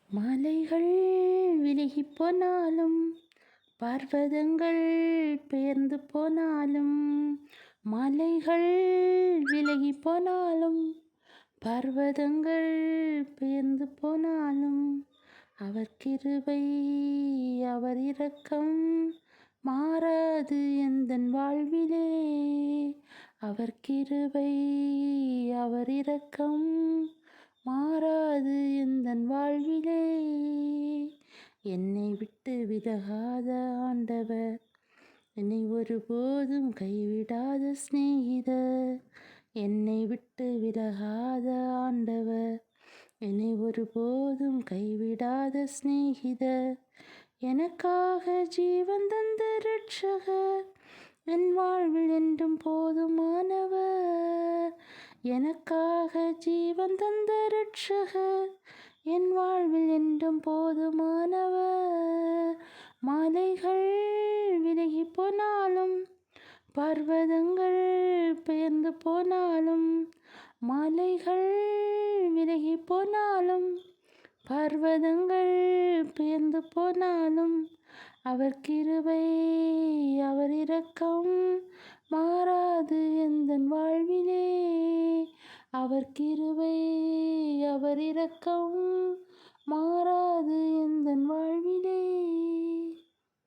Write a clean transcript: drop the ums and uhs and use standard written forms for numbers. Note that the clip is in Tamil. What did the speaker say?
மலைகள் விலகிப் போனாலும் பர்வதங்கள் பெயர்ந்து போனாலும், மலைகள் விலகிப் போனாலும் பர்வதங்கள் பெயர்ந்து போனாலும், அவர் கிருபை அவர் இரக்கம் மாறாது எந்தன் வாழ்விலே. அவர் கிருபை அவர் இரக்கம் மாறாது எந்தன் வாழ்விலே. என்னை விட்டு விலகாத ஆண்டவர், என்னை ஒருபோதும் கைவிடாத சிநேகிதர். என்னை விட்டு விலகாத ஆண்டவர், என்னை ஒருபோதும் கைவிடாத சிநேகிதர். எனக்காக ஜீவன் தந்த இரட்சகர், என் வாழ்வில் என்றும் போதுமானவர். எனக்காக ஜீவன் தந்த இரட்சகர், என் வாழ்வில் என்றும் போதுமானவர். மலைகள் விலகி போனாலும் பர்வதங்கள் பெயர்ந்து போனாலும், மலைகள் விலகி போனாலும் பர்வதங்கள் பெயர்ந்து போனாலும், அவர் கிருபை அவர் இரக்கம் மாறாது எந்தன் வாழ்விலே. அவர் கிருபை அவர் இரக்கம் மாறாது எந்தன் வாழ்விலே.